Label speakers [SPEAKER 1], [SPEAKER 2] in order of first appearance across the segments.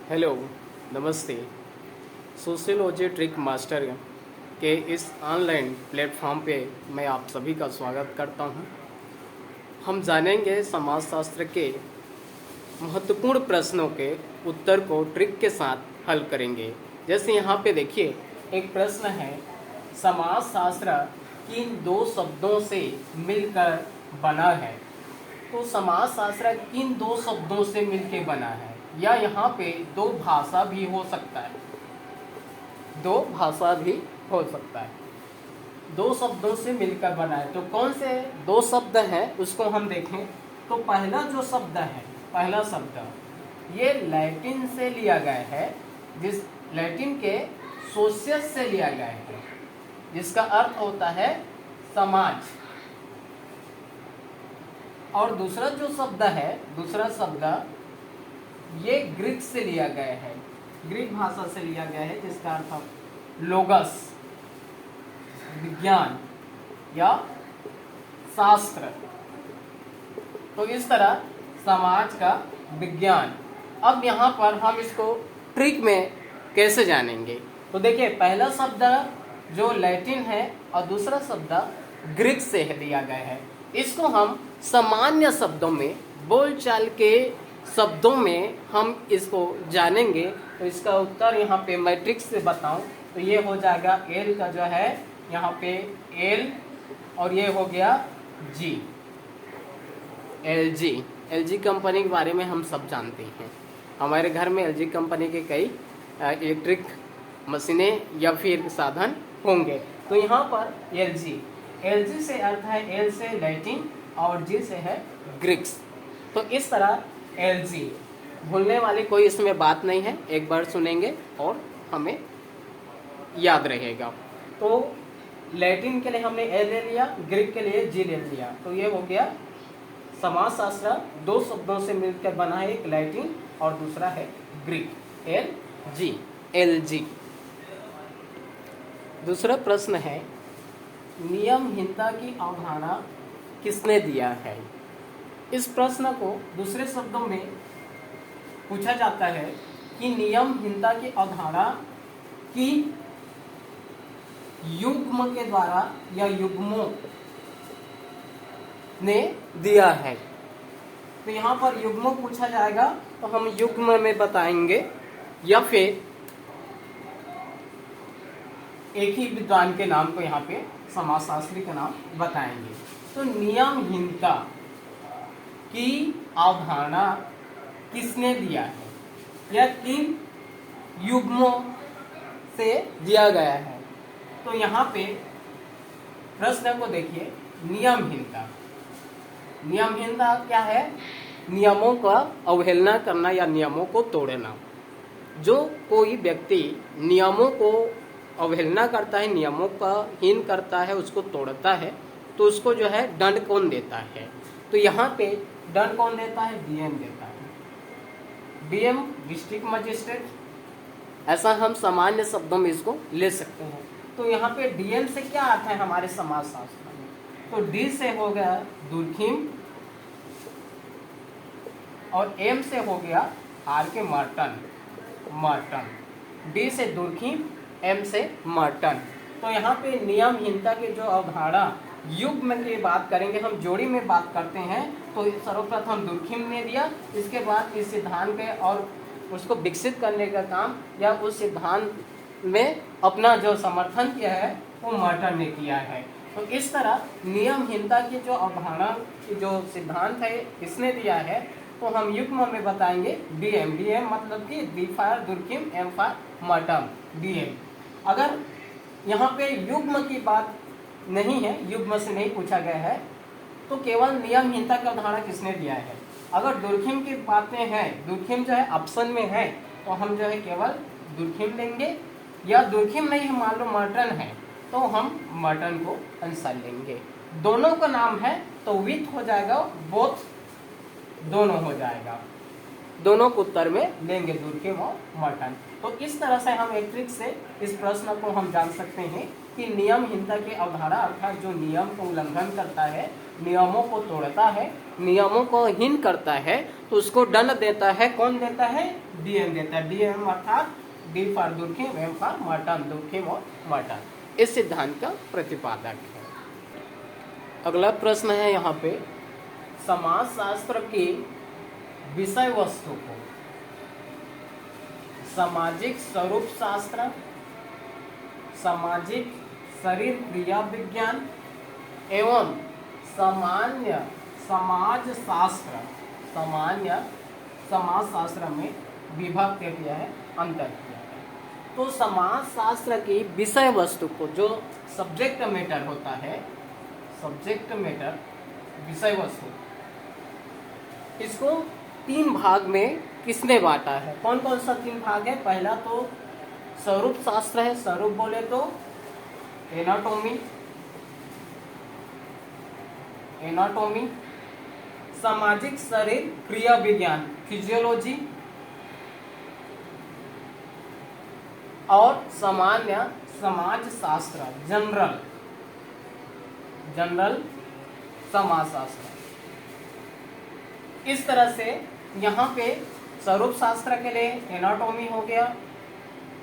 [SPEAKER 1] Hello, नमस्ते। Sociology trick master के इस ऑनलाइन प्लेटफॉर्म पे मैं आप सभी का स्वागत करता हूं। हम जानेंगे समाजशास्त्र के महत्वपूर्ण प्रश्नों के उत्तर को ट्रिक के साथ हल करेंगे। जैसे यहाँ पे देखिए, एक प्रश्न है, समाजशास्त्र किन दो शब्दों से मिलकर बना है। तो समाजशास्त्र किन दो शब्दों से मिलकर बना है, या यहाँ पे दो भाषा भी हो सकता है, दो भाषा भी हो सकता है, दो शब्दों से मिलकर बना है। तो कौन से दो शब्द हैं उसको हम देखें। तो पहला जो शब्द है, पहला शब्द ये लैटिन से लिया गया है, जिस लैटिन के सोशियस से लिया गया है, जिसका अर्थ होता है समाज। और दूसरा जो शब्द है, दूसरा शब्द ये ग्रीक से लिया गया है, ग्रीक भाषा से लिया गया है, जिसका अर्थ लोगस, विज्ञान या शास्त्र। तो इस तरह समाज का विज्ञान। अब यहाँ पर हम इसको ट्रिक में कैसे जानेंगे। तो देखिए, पहला शब्द जो लैटिन है और दूसरा शब्द ग्रीक से लिया गया है। इसको हम सामान्य शब्दों में, बोलचाल के शब्दों में हम इसको जानेंगे। तो इसका उत्तर यहाँ पे मैट्रिक्स से बताऊं तो ये हो जाएगा एल का जो है यहाँ पे एल, और ये हो गया जी, एलजी कंपनी के बारे में हम सब जानते हैं। हमारे घर में एलजी कंपनी के कई इलेक्ट्रिक मशीनें या फिर साधन होंगे। तो यहाँ पर एलजी से अर्थ है, एल से लैटिन और जी से है ग्रीक्स। तो इस तरह एलजी, भूलने वाली कोई इसमें बात नहीं है, एक बार सुनेंगे और हमें याद रहेगा। तो लैटिन के लिए हमने एल ले लिया, ग्रीक के लिए जी ले लिया। तो ये हो गया समाजशास्त्र दो शब्दों से मिलकर बना है, एक लैटिन और दूसरा है ग्रीक, एलजी। दूसरा प्रश्न है, नियमहीनता की अवधारणा किसने दिया है। इस प्रश्न को दूसरे शब्दों में पूछा जाता है कि नियमहीनता की अवधारणा की युग्म के द्वारा या युग्मों ने दिया है। तो यहाँ पर युग्मों पूछा जाएगा तो हम युग्म में बताएंगे, या फिर एक ही विद्वान के नाम को यहाँ पे समाजशास्त्री का नाम बताएंगे। तो नियमहीनता की अवधारणा किसने दिया है, या किन युग्मों से दिया गया है। तो यहाँ पे प्रश्न को देखिए, नियमहीनता क्या है। नियमों का अवहेलना करना या नियमों को तोड़ना। जो कोई व्यक्ति नियमों को अवहेलना करता है, नियमों का हीन करता है, उसको तोड़ता है, तो उसको जो है दंड कौन देता है। तो यहाँ पे दंड कौन देता है, डीएम देता है, डीएम डिस्ट्रिक्ट मजिस्ट्रेट। ऐसा हम सामान्य शब्दों में इसको ले सकते हैं। तो यहाँ पे डीएम से क्या अर्थ है हमारे समाजशास्त्र में। तो डी से हो गया दुर्खिम, और एम से हो गया आर के मर्टन। डी से दुर्खिम, एम से मर्टन। तो यहाँ पे नियमहीनता की जो अवधारणा युग्म की बात करेंगे, हम जोड़ी में बात करते हैं। तो सर्वप्रथम दुर्खिम ने दिया, इसके बाद इस सिद्धांत के और उसको विकसित करने का काम या उस सिद्धांत में अपना जो समर्थन किया है वो मर्टन ने किया है। तो इस तरह नियमहीनता की जो अवधारणा की जो सिद्धांत है इसने दिया है। तो हम युग्म में बताएंगे डीएम मतलब कि D for Durkheim, M for Merton, DM. अगर यहाँ पे युग्म की बात नहीं है, युग्म से नहीं पूछा गया है, तो केवल नियमहीनता का अवधारणा किसने दिया है। अगर दुर्खिम की बातें हैं, दुर्खिम जो है ऑप्शन में है, तो हम जो है केवल दुर्खिम लेंगे, या दुर्खिम नहीं है, मान लो मर्टन है, तो हम मर्टन को आंसर लेंगे। दोनों का नाम है तो विथ हो जाएगा, बोथ दोनों हो जाएगा। दोनों को उत्तर में लेंगे, दुर्खिम और मर्टन। तो इस तरह से हम एक ट्रिक से इस प्रश्न को हम जान सकते हैं कि नियमहीनता की अवधारणा अर्थात जो नियम को उल्लंघन करता है, नियमों को तोड़ता है, नियमों को हीन करता है, तो उसको दंड देता है। कौन देता है? डीएम देता है। डीएम अर्थात D for Durkheim, M for Merton, Durkheim और मर्टन इस सिद्धांत का प्रतिपादक है। अगला प्रश्न है यहाँ पे, समाजशास्त्र की विषय वस्तु को सामाजिक स्वरूप शास्त्र, सामाजिक शरीर क्रिया विज्ञान एवं सामान्य समाज शास्त्र, सामान्य समाज शास्त्र में विभाग किया है, अंतर किया है। तो समाज शास्त्र की विषय वस्तु को, जो सब्जेक्ट मैटर होता है, सब्जेक्ट मैटर विषय वस्तु, इसको 3 भाग में किसने बांटा है? कौन कौन सा 3 भाग है? पहला तो स्वरूप शास्त्र है। स्वरूप बोले तो एनाटॉमी, एनाटॉमी, सामाजिक शरीर क्रिया विज्ञान फिजियोलॉजी, और सामान्य समाज शास्त्र जनरल, जनरल समाज शास्त्र। इस तरह से यहाँ पे स्वरूप शास्त्र के लिए एनाटॉमी हो गया,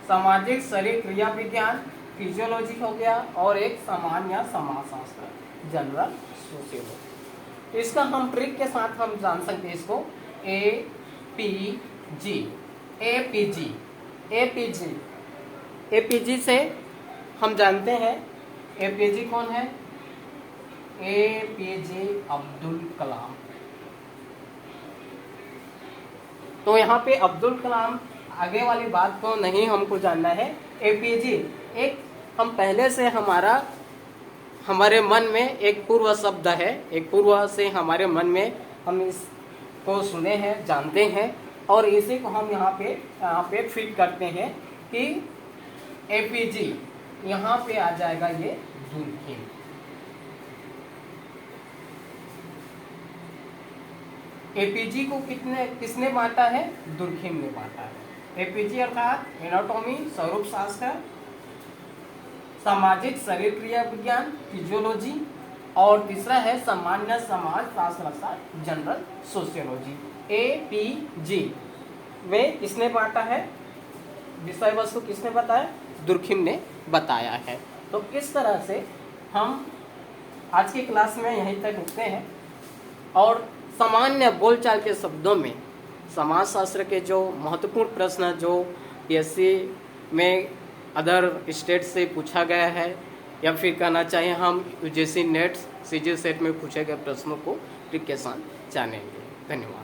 [SPEAKER 1] सामाजिक शरीर क्रिया विज्ञान फिजियोलॉजी हो गया, और एक सामान्य समाज शास्त्र जनरल सोशियोलॉजी। इसका हम ट्रिक के साथ हम जान सकते हैं इसको, APG, APG, APG, APG से हम जानते हैं APG कौन है? APJ अब्दुल कलाम। तो यहाँ पे अब्दुल कलाम, आगे वाली बात को नहीं हमको जानना है। APG एक हम पहले से हमारे मन में एक पूर्व शब्द है, एक पूर्व से हमारे मन में हम इसको सुने हैं, जानते हैं, और इसी को हम यहाँ पे फिट करते हैं कि APG यहाँ पे आ जाएगा ये दुर्खिम। APG को किसने बांटा है? दुर्खिम ने बांटा है। APG अर्थात एनाटॉमी स्वरूप शास्त्र, सामाजिक शरीर क्रिया विज्ञान फिजियोलॉजी, और तीसरा है सामान्य समाज शास्त्र जनरल सोशियोलॉजी। APG वे किसने बांटा है? विषय वस्तु किसने बताया? दुर्खिम ने बताया है। तो इस तरह से हम आज की क्लास में यहीं तक रुकते हैं, और सामान्य बोलचाल के शब्दों में समाजशास्त्र के जो महत्वपूर्ण प्रश्न जो PSC में अदर स्टेट से पूछा गया है, या फिर कहना चाहिए हम UGC नेट CG सेट में पूछे गए प्रश्नों को ट्रिक के साथ जानेंगे। धन्यवाद।